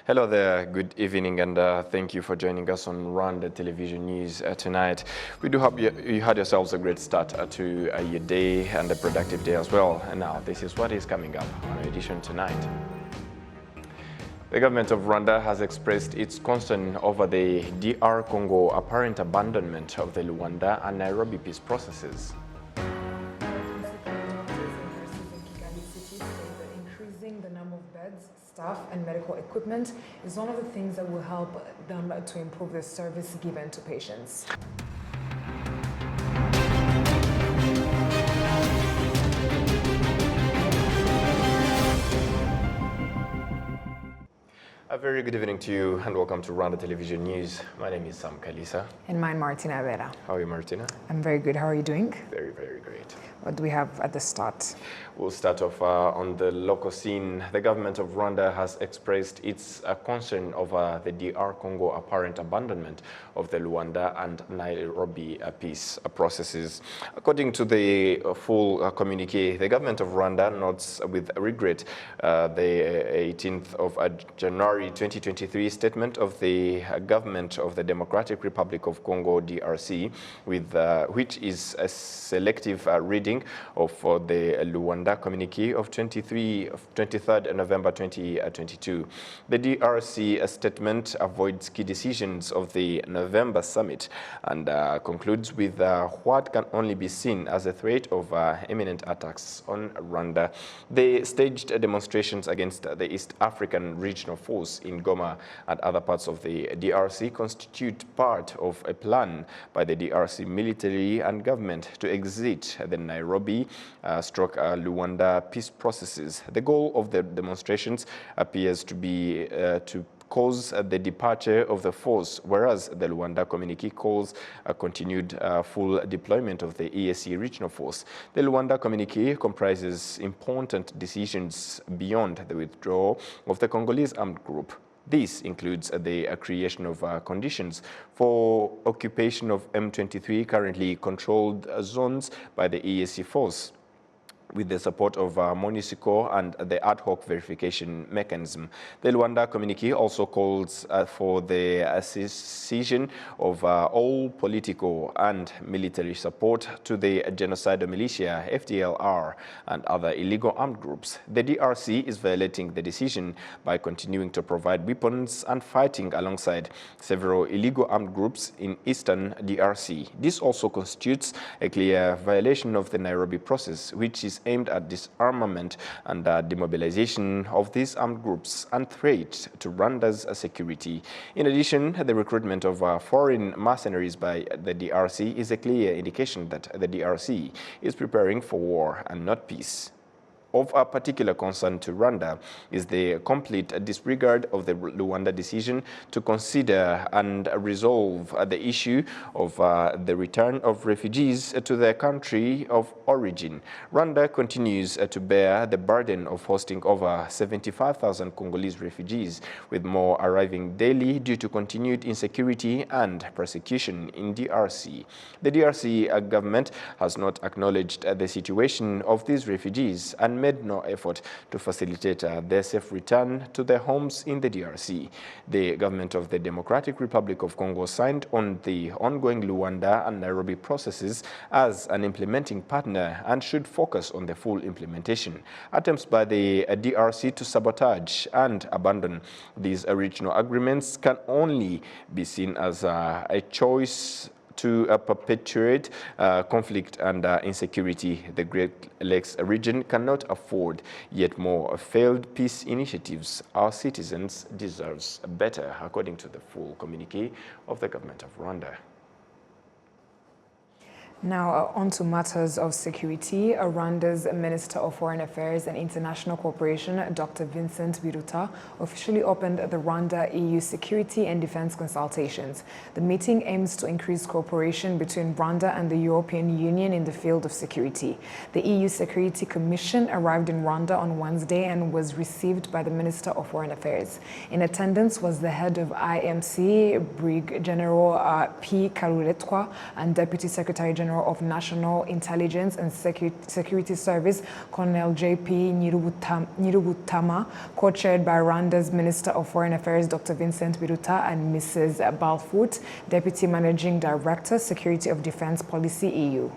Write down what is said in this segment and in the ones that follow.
Hello there, good evening, and thank you for joining us on Rwanda Television News tonight. We do hope you had yourselves a great start to your day and a productive day as well. And now, this is what is coming up on our edition tonight. The government of Rwanda has expressed its concern over the DR Congo apparent abandonment of the Rwanda and Nairobi peace processes. Increasing the number of beds, staff and medical equipment is one of the things that will help them to improve the service given to patients. A very good evening to you and welcome to Rwanda Television News. My name is Sam Kalisa. And mine, Martina Vera. How are you, Martina? I'm very good. How are you doing? Very, very great. What do we have at the start? We'll start off on the local scene. The government of Rwanda has expressed its concern over the DR Congo apparent abandonment of the Rwanda and Nairobi peace processes. According to the full communiqué, the government of Rwanda notes with regret the 18th of January 2023 statement of the government of the Democratic Republic of Congo, DRC, which is a selective reading of the Rwanda communiqué of 23rd November 2022. The DRC statement avoids key decisions of the November summit and concludes with what can only be seen as a threat of imminent attacks on Rwanda. The staged demonstrations against the East African Regional Force in Goma and other parts of the DRC constitute part of a plan by the DRC military and government to exit the Nairobi Rwanda peace processes. The goal of the demonstrations appears to be to cause the departure of the force, whereas the Rwanda communiqué calls a continued full deployment of the EAC regional force. The Rwanda communiqué comprises important decisions beyond the withdrawal of the Congolese armed group. This includes the creation of conditions for occupation of M23 currently controlled zones by the EAC force, with the support of MONUSCO and the ad hoc verification mechanism. The Rwanda communiqué also calls for the cessation of all political and military support to the genocidal militia, FDLR, and other illegal armed groups. The DRC is violating the decision by continuing to provide weapons and fighting alongside several illegal armed groups in eastern DRC. This also constitutes a clear violation of the Nairobi process, which is aimed at disarmament and demobilization of these armed groups and threat to Rwanda's security. In addition, the recruitment of foreign mercenaries by the DRC is a clear indication that the DRC is preparing for war and not peace. Of a particular concern to Rwanda is the complete disregard of the Rwanda decision to consider and resolve the issue of the return of refugees to their country of origin. Rwanda continues to bear the burden of hosting over 75,000 Congolese refugees, with more arriving daily due to continued insecurity and persecution in DRC. The DRC government has not acknowledged the situation of these refugees and made no effort to facilitate their safe return to their homes in the DRC. The government of the Democratic Republic of Congo signed on the ongoing Rwanda and Nairobi processes as an implementing partner and should focus on the full implementation. Attempts by the DRC to sabotage and abandon these regional agreements can only be seen as a choice to perpetuate conflict and insecurity. The Great Lakes region cannot afford yet more failed peace initiatives. Our citizens deserve better, according to the full communiqué of the government of Rwanda. Now, on to matters of security. Rwanda's Minister of Foreign Affairs and International Cooperation, Dr. Vincent Biruta, officially opened the Rwanda-EU Security and Defense Consultations. The meeting aims to increase cooperation between Rwanda and the European Union in the field of security. The EU Security Commission arrived in Rwanda on Wednesday and was received by the Minister of Foreign Affairs. In attendance was the head of IMC, Brig General P. Karuretwa, and Deputy Secretary General General of National Intelligence and Security Service, Colonel J.P. Nyirubutama, co-chaired by Rwanda's Minister of Foreign Affairs, Dr. Vincent Biruta, and Mrs. Balfoot, Deputy Managing Director, Security of Defense Policy, EU.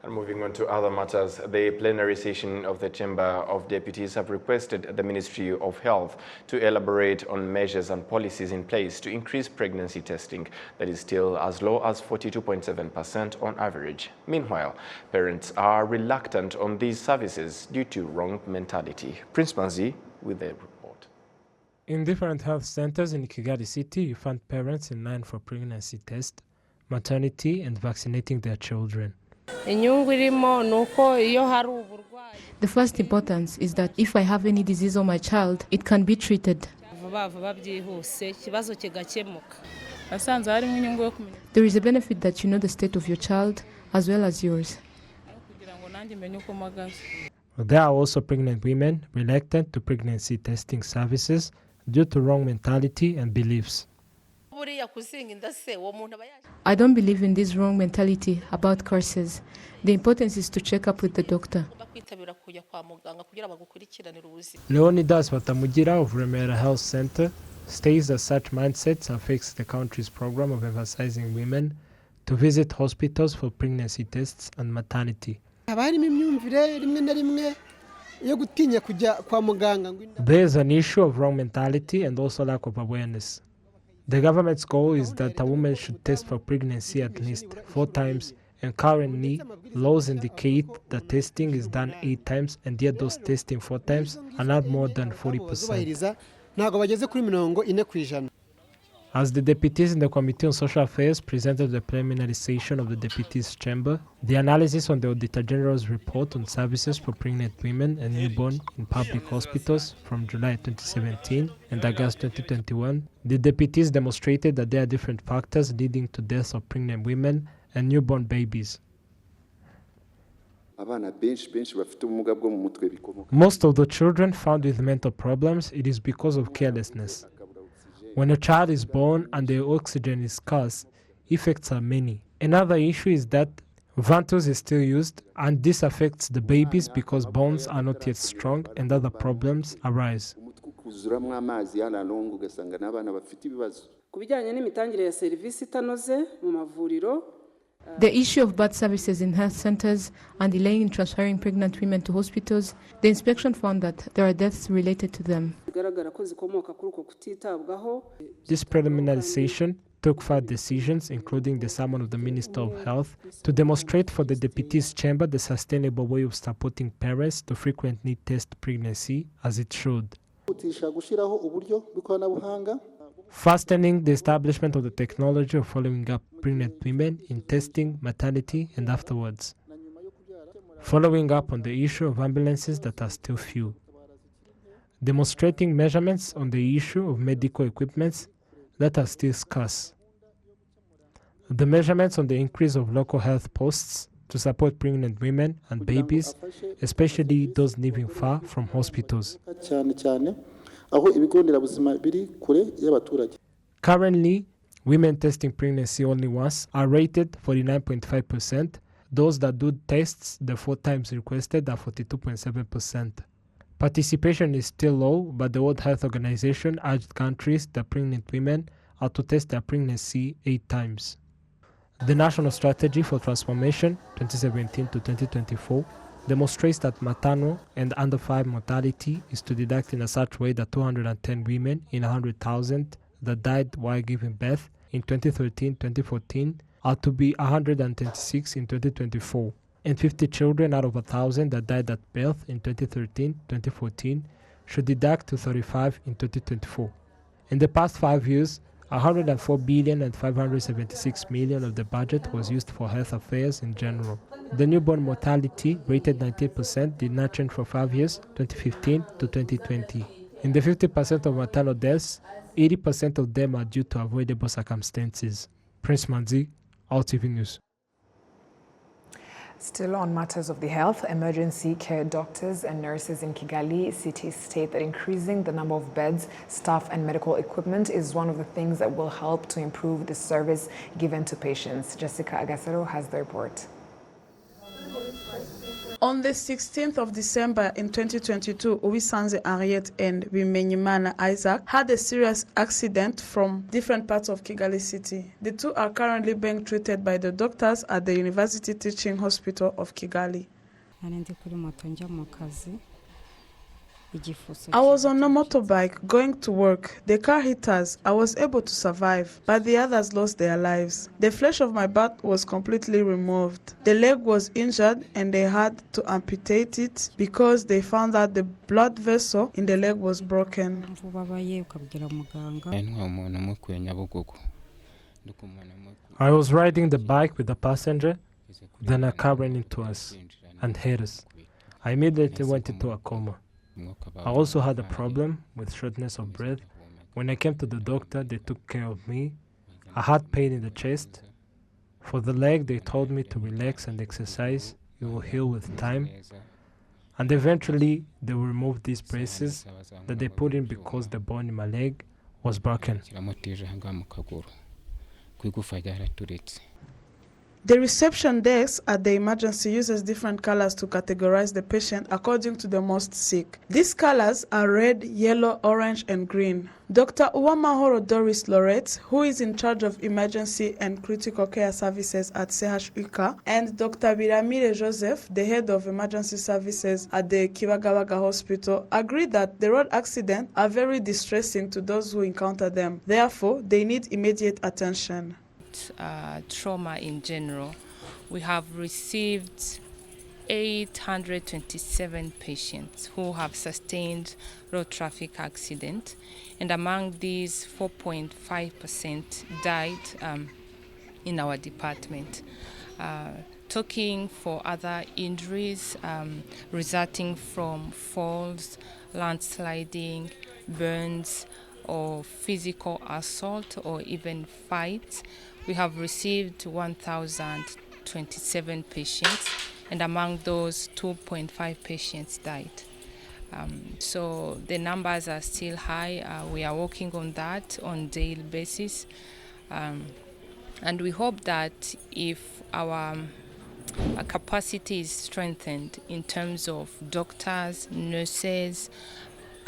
And moving on to other matters, the plenary session of the Chamber of Deputies have requested the Ministry of Health to elaborate on measures and policies in place to increase pregnancy testing that is still as low as 42.7% on average. Meanwhile, parents are reluctant on these services due to wrong mentality. Prince Manzi with the report. In different health centers in Kigali City, you find parents in line for pregnancy tests, maternity, and vaccinating their children. The first importance is that if I have any disease on my child, it can be treated. There is a benefit that you know the state of your child as well as yours. There are also pregnant women reluctant to pregnancy testing services due to wrong mentality and beliefs. I don't believe in this wrong mentality about courses. The importance is to check up with the doctor. Leonidas Vatamugira of Remera Health Center states that such mindsets affects the country's program of emphasizing women to visit hospitals for pregnancy tests and maternity. There is an issue of wrong mentality and also lack of awareness. The government's goal is that a woman should test for pregnancy at least 4 times, and currently, laws indicate that testing is done 8 times, and yet those testing 4 times are not more than 40%. As the deputies in the Committee on Social Affairs presented the preliminary session of the Deputies' Chamber, the analysis on the Auditor General's report on services for pregnant women and newborn in public hospitals from July 2017 and August 2021, the deputies demonstrated that there are different factors leading to deaths of pregnant women and newborn babies. Most of the children found with mental problems, it is because of carelessness. When a child is born and the oxygen is scarce, effects are many. Another issue is that Ventouse is still used, and this affects the babies because bones are not yet strong and other problems arise. The issue of bad services in health centers and delay in transferring pregnant women to hospitals, the inspection found that there are deaths related to them. This preliminary session took 5 decisions, including the summon of the Minister of Health, to demonstrate for the Deputies' Chamber the sustainable way of supporting parents to frequently test pregnancy as it should. Fastening the establishment of the technology of following up pregnant women in testing, maternity, and afterwards. Following up on the issue of ambulances that are still few. Demonstrating measurements on the issue of medical equipments that are still scarce. The measurements on the increase of local health posts to support pregnant women and babies, especially those living far from hospitals. Currently, women testing pregnancy only once are rated 49.5%. Those that do tests the 4 times requested are 42.7%. Participation is still low, but the World Health Organization urged countries that pregnant women are to test their pregnancy 8 times. The National Strategy for Transformation 2017 to 2024 demonstrates that maternal and under 5 mortality is to deduct in a such way that 210 women in 100,000 that died while giving birth in 2013-2014 are to be 126 in 2024, and 50 children out of 1,000 that died at birth in 2013-2014 should deduct to 35 in 2024. In the past 5 years, 104 billion and 576 million of the budget was used for health affairs in general. The newborn mortality, rated 19%, did not change for 5 years, 2015 to 2020. In the 50% of maternal deaths, 80% of them are due to avoidable circumstances. Prince Manzi, RTV News. Still on matters of the health, emergency care doctors and nurses in Kigali city state that increasing the number of beds, staff and medical equipment is one of the things that will help to improve the service given to patients. Jessica Agasero has the report. On the 16th of December in 2022, Uwisanze Henriette and Bimenyimana Isaac had a serious accident from different parts of Kigali city. The two are currently being treated by the doctors at the University Teaching Hospital of Kigali. I was on a motorbike going to work. The car hit us. I was able to survive, but the others lost their lives. The flesh of my butt was completely removed. The leg was injured and they had to amputate it because they found that the blood vessel in the leg was broken. I was riding the bike with the passenger, then a car ran into us and hit us. I immediately went into a coma. I also had a problem with shortness of breath. When I came to the doctor, they took care of me. I had pain in the chest. For the leg, they told me to relax and exercise. It will heal with time. And eventually, they will remove these braces that they put in because the bone in my leg was broken. The reception desk at the emergency uses different colors to categorize the patient according to the most sick. These colors are red, yellow, orange, and green. Dr. Uwamahoro Doris Lorette, who is in charge of emergency and critical care services at CHUK, and Dr. Biramire Joseph, the head of emergency services at the Kibagabaga Hospital, agree that the road accidents are very distressing to those who encounter them. Therefore, they need immediate attention. Trauma in general, we have received 827 patients who have sustained road traffic accident, and among these 4.5% died in our department. Talking for other injuries resulting from falls, landsliding, burns, or physical assault or even fights, we have received 1,027 patients, and among those 2.5 patients died. So the numbers are still high. We are working on that on a daily basis, and we hope that if our capacity is strengthened in terms of doctors, nurses,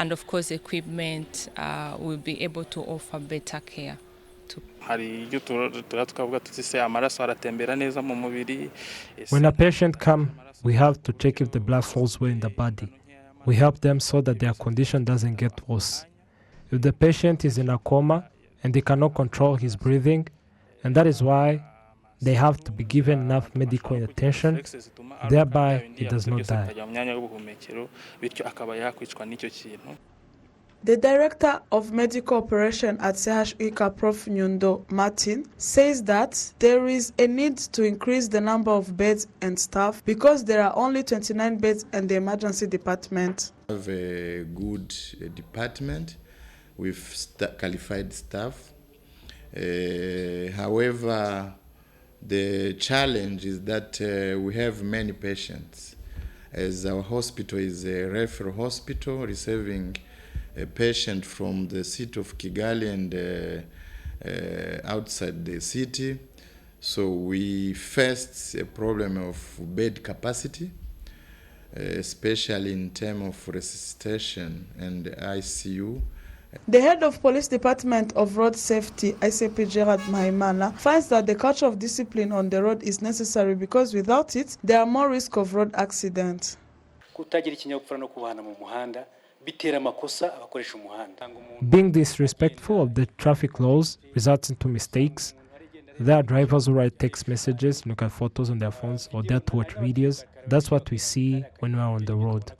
and of course equipment, we'll be able to offer better care. When a patient comes, we have to check if the blood flows well in the body. We help them so that their condition doesn't get worse. If the patient is in a coma and they cannot control his breathing, and that is why they have to be given enough medical attention, thereby he does not die. The director of medical operation at CHUK, Prof. Nyundo Martin, says that there is a need to increase the number of beds and staff because there are only 29 beds in the emergency department. We have a good department with qualified staff. However, the challenge is that we have many patients, as our hospital is a referral hospital receiving a patient from the city of Kigali and outside the city. So we faced a problem of bed capacity, especially in terms of resuscitation and ICU. The head of police department of road safety, ICP Gerard Maimana, finds that the culture of discipline on the road is necessary because without it, there are more risk of road accidents. Being disrespectful of the traffic laws results into mistakes. There are drivers who write text messages, look at photos on their phones, or dare to watch videos. That's what we see when we are on the road.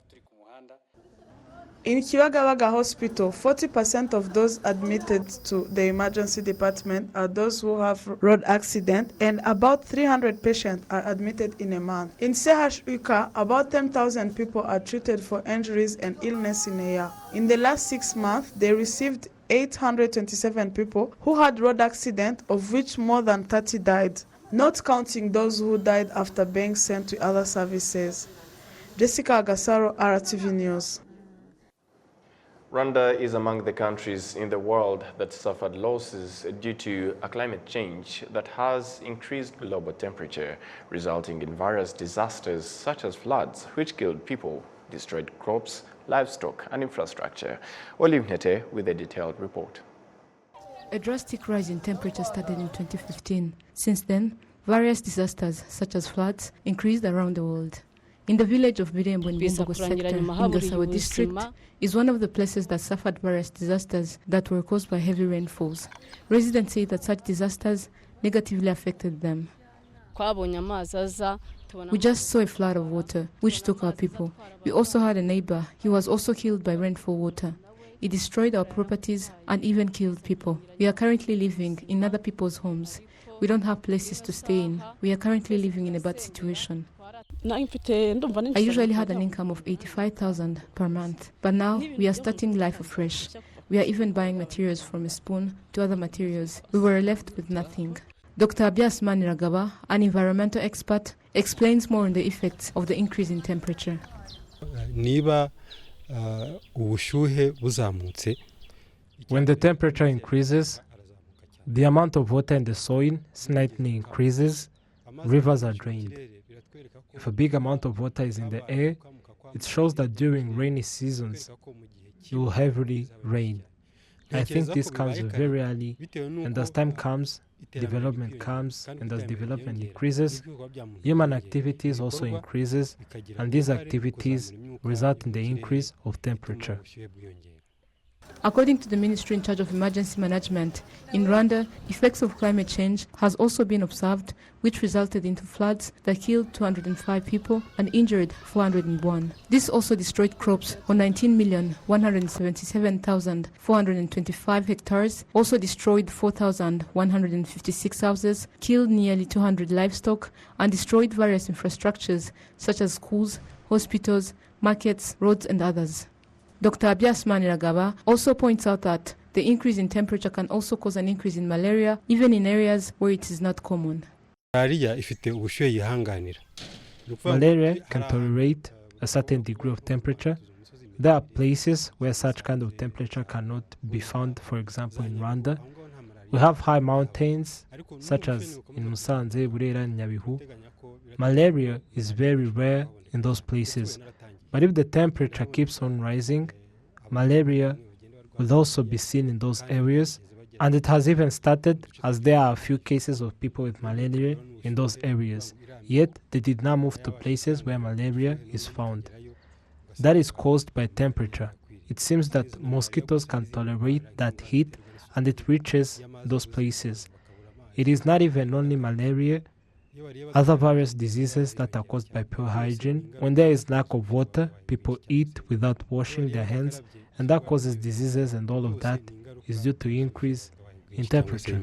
In Kibagabaga Hospital, 40% of those admitted to the emergency department are those who have road accident, and about 300 patients are admitted in a month. In CHUK, about 10,000 people are treated for injuries and illness in a year. In the last 6 months, they received 827 people who had road accident, of which more than 30 died. not counting those who died after being sent to other services. Jessica Agasaro, RTV News. Rwanda is among the countries in the world that suffered losses due to a climate change that has increased global temperature, resulting in various disasters such as floods, which killed people, destroyed crops, livestock, and infrastructure. Olive Nete with a detailed report. A drastic rise in temperature started in 2015. Since then, various disasters such as floods increased around the world. In the village of Birembo in Bumbogo sector in Gasabo district is one of the places that suffered various disasters that were caused by heavy rainfalls. Residents say that such disasters negatively affected them. We just saw a flood of water, which took our people. We also had a neighbor. He was also killed by rainfall water. It destroyed our properties and even killed people. We are currently living in other people's homes. We don't have places to stay in. We are currently living in a bad situation. I usually had an income of 85,000 per month, but now we are starting life afresh. We are even buying materials from a spoon to other materials. We were left with nothing. Dr. Abias Maniragaba, an environmental expert, explains more on the effects of the increase in temperature. When the temperature increases, the amount of water in the soil slightly increases, rivers are drained. If a big amount of water is in the air, it shows that during rainy seasons, it will heavily rain. I think this comes very early, and as time comes, development comes, and as development increases, human activities also increases, and these activities result in the increase of temperature. According to the ministry in charge of emergency management, in Rwanda, effects of climate change has also been observed, which resulted into floods that killed 205 people and injured 401. This also destroyed crops on 19,177,425 hectares, also destroyed 4,156 houses, killed nearly 200 livestock, and destroyed various infrastructures such as schools, hospitals, markets, roads, and others. Dr. Abias Maniragaba also points out that the increase in temperature can also cause an increase in malaria, even in areas where it is not common. Malaria can tolerate a certain degree of temperature. There are places where such kind of temperature cannot be found, for example in Rwanda. We have high mountains, such as in Musanze, Burera, and Nyabihu. Malaria is very rare in those places. But if the temperature keeps on rising, malaria will also be seen in those areas, and it has even started as there are a few cases of people with malaria in those areas, yet they did not move to places where malaria is found. That is caused by temperature. It seems that mosquitoes can tolerate that heat, and it reaches those places. It is not even only malaria. Other various diseases that are caused by poor hygiene. When there is lack of water, people eat without washing their hands, and that causes diseases, and all of that is due to increase in temperature.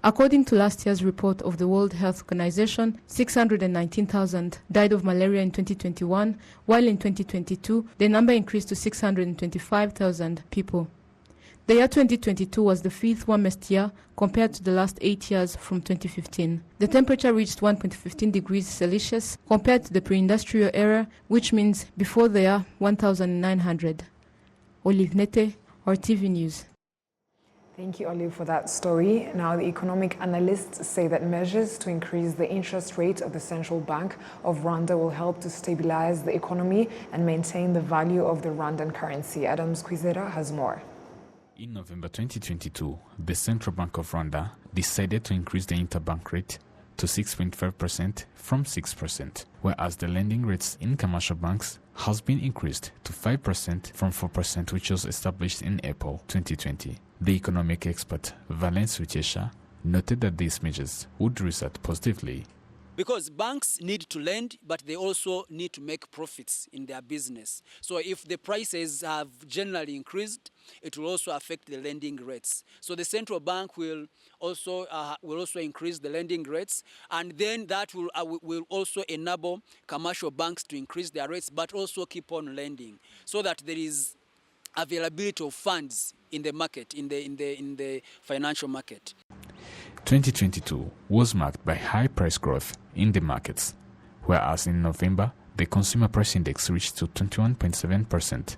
According to last year's report of the World Health Organization, 619,000 died of malaria in 2021, while in 2022 the number increased to 625,000 people. The year 2022 was the fifth warmest year compared to the last 8 years from 2015. The temperature reached 1.15 degrees Celsius compared to the pre-industrial era, which means before the year 1900. Olive Nete, RTV News. Thank you, Olive, for that story. Now, the economic analysts say that measures to increase the interest rate of the Central Bank of Rwanda will help to stabilize the economy and maintain the value of the Rwandan currency. Adams Kwizera has more. In November 2022, the Central Bank of Rwanda decided to increase the interbank rate to 6.5% from 6%, whereas the lending rates in commercial banks has been increased to 5% from 4%, which was established in April 2020. The economic expert Valence Witesha noted that these measures would result positively. Because banks need to lend, but they also need to make profits in their business. So if the prices have generally increased, it will also affect the lending rates. So the central bank will also increase the lending rates, and then that will also enable commercial banks to increase their rates, but also keep on lending, so that there is availability of funds in the market, in the financial market. 2022 was marked by high price growth in the markets, whereas in November, the consumer price index reached to 21.7%,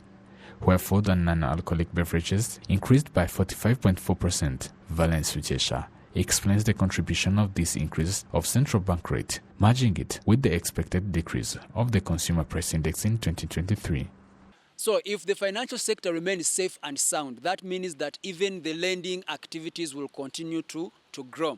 where food and non-alcoholic beverages increased by 45.4%. Valence Utesha explains the contribution of this increase of central bank rate, merging it with the expected decrease of the consumer price index in 2023. So if the financial sector remains safe and sound, that means that even the lending activities will continue to grow.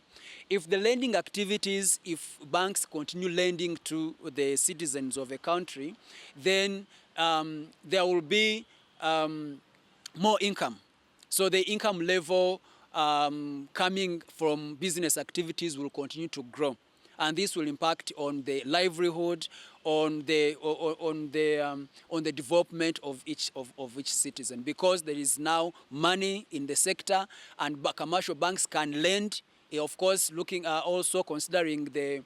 If the lending activities, if banks continue lending to the citizens of a country, then there will be more income. So the income level coming from business activities will continue to grow, and this will impact on the livelihood, on the development of each citizen, because there is now money in the sector, and commercial banks can lend, of course, looking also considering the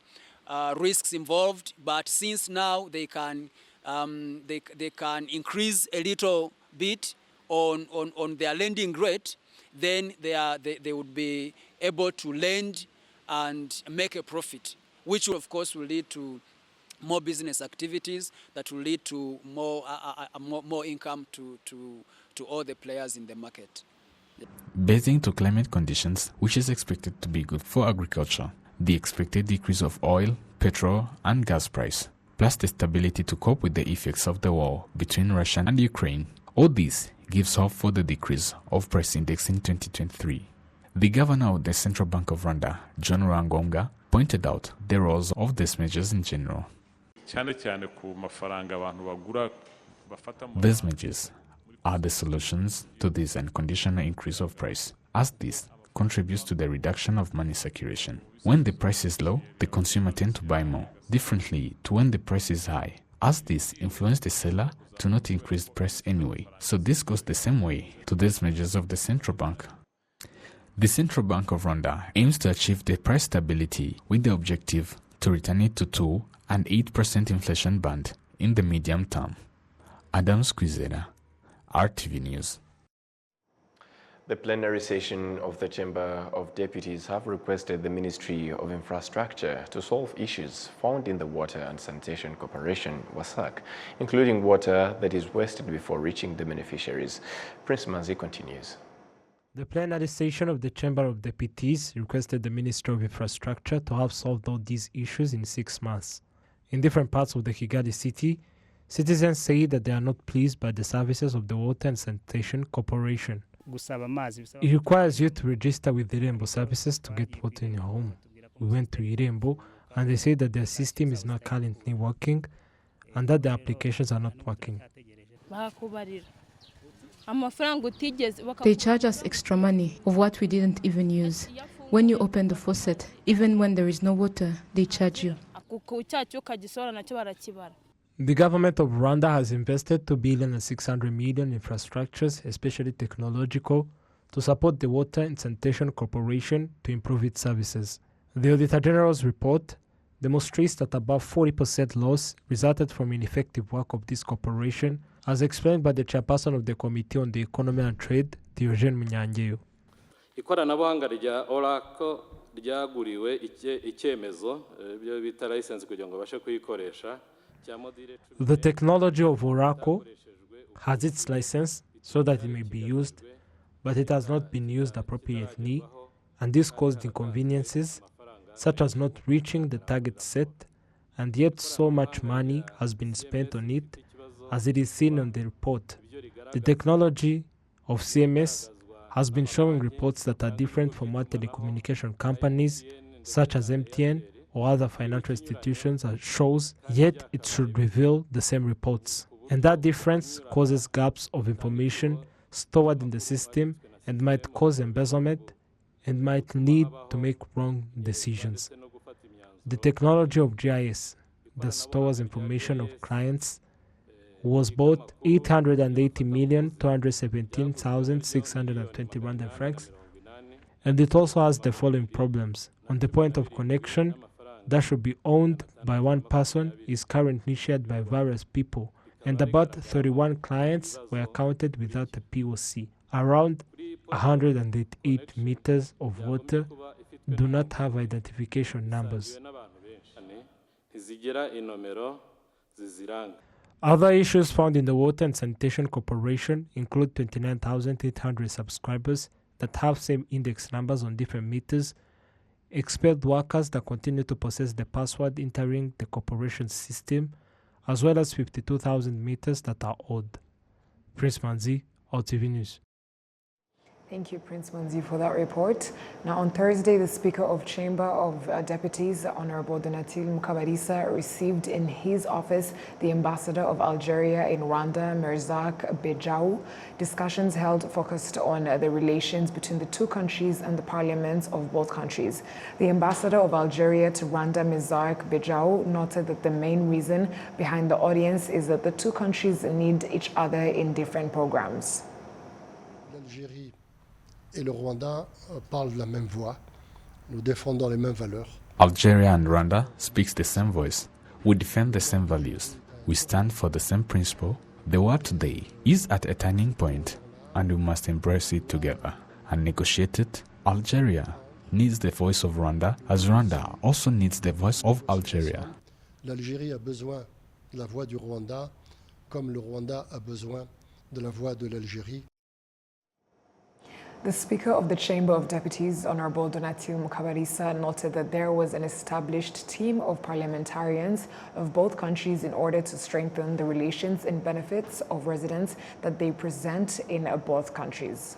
risks involved. But since now they can increase a little bit on their lending rate, then they would be able to lend and make a profit, which of course will lead to more business activities that will lead to more income to all the players in the market. Based into climate conditions, which is expected to be good for agriculture, the expected decrease of oil, petrol and gas price, plus the stability to cope with the effects of the war between Russia and Ukraine, all this gives hope for the decrease of price index in 2023. The governor of the Central Bank of Rwanda, John Rwangombwa, pointed out the roles of these measures in general. These measures are the solutions to this unconditional increase of price, as this contributes to the reduction of money circulation. When the price is low, the consumer tends to buy more, differently to when the price is high, as this influences the seller to not increase the price anyway. So this goes the same way to these measures of the central bank. The Central Bank of Rwanda aims to achieve the price stability with the objective to return it to 2% and 8% inflation band in the medium term. Adam Squizera, RTV News. The plenary session of the Chamber of Deputies have requested the Ministry of Infrastructure to solve issues found in the Water and Sanitation Corporation, WASAC, including water that is wasted before reaching the beneficiaries. Prince Manzi continues. The plenary session of the Chamber of Deputies requested the Ministry of Infrastructure to have solved all these issues in 6 months. In different parts of the Kigali city, citizens say that they are not pleased by the services of the Water and Sanitation Corporation. It requires you to register with the Irembo services to get water in your home. We went to Irembo and they say that their system is not currently working and that the applications are not working. They charge us extra money of what we didn't even use. When you open the faucet, even when there is no water, they charge you. The government of Rwanda has invested $2 billion and 600 million in infrastructures, especially technological, to support the Water and Sanitation Corporation to improve its services. The Auditor General's report demonstrates that about 40% loss resulted from ineffective work of this corporation, as explained by the chairperson of the Committee on the Economy and Trade, Diogene Munyangeyo. Ikoranabuhanga rya Oracle ryaguriwe icyemezo byo bita license kugira ngo bashe kuyikoresha. The technology of Oracle has its license so that it may be used, but it has not been used appropriately, and this caused inconveniences, such as not reaching the target set, and yet so much money has been spent on it, as it is seen on the report. The technology of CMS has been showing reports that are different from what telecommunication companies, such as MTN, or other financial institutions shows, yet it should reveal the same reports. And that difference causes gaps of information stored in the system and might cause embezzlement and might lead to make wrong decisions. The technology of GIS that stores information of clients was bought 880,217,621 francs, and it also has the following problems. On the point of connection, that should be owned by one person is currently shared by various people, and about 31 clients were counted without a POC. Around 108 meters of water do not have identification numbers. Other issues found in the Water and Sanitation Corporation include 29,800 subscribers that have same index numbers on different meters, expelled workers that continue to possess the password entering the corporation's system, as well as 52,000 meters that are old. Prince Manzi, RwandaTV News. Thank you, Prince Manzi, for that report. Now, on Thursday, the Speaker of Chamber of Deputies, Honorable Donatil Mukabarisa, received in his office the Ambassador of Algeria in Rwanda, Merzak Bejau. Discussions held focused on the relations between the two countries and the parliaments of both countries. The Ambassador of Algeria to Rwanda, Merzak Bejau, noted that the main reason behind the audience is that the two countries need each other in different programs. Et le Rwanda parlent la même voix. Nous défendons les mêmes valeurs. Algeria and Rwanda speaks the same voice. We defend the same values. We stand for the same principle. The world today is at a turning point, and we must embrace it together and negotiate it. Algeria needs the voice of Rwanda, as Rwanda also needs the voice of Algeria. L'Algérie a besoin de la voix du Rwanda, comme le Rwanda a besoin de la voix de l'Algérie. The Speaker of the Chamber of Deputies, Honorable Donatil Mukabarisa, noted that there was an established team of parliamentarians of both countries in order to strengthen the relations and benefits of residents that they present in both countries.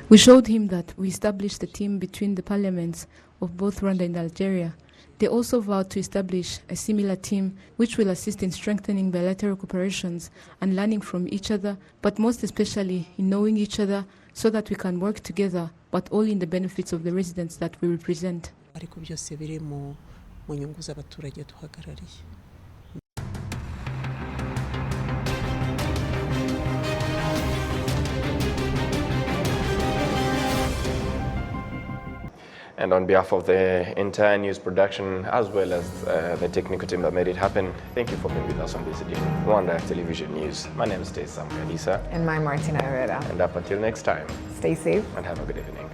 We showed him that we established a team between the parliaments of both Rwanda and Algeria. They also vowed to establish a similar team which will assist in strengthening bilateral cooperations and learning from each other, but most especially in knowing each other so that we can work together, but all in the benefits of the residents that we represent. And on behalf of the entire news production, as well as the technical team that made it happen, thank you for being with us on this edition of Rwanda Television News. My name is Sam Kadisa. And I'm Martina Herrera. And up until next time, stay safe and have a good evening.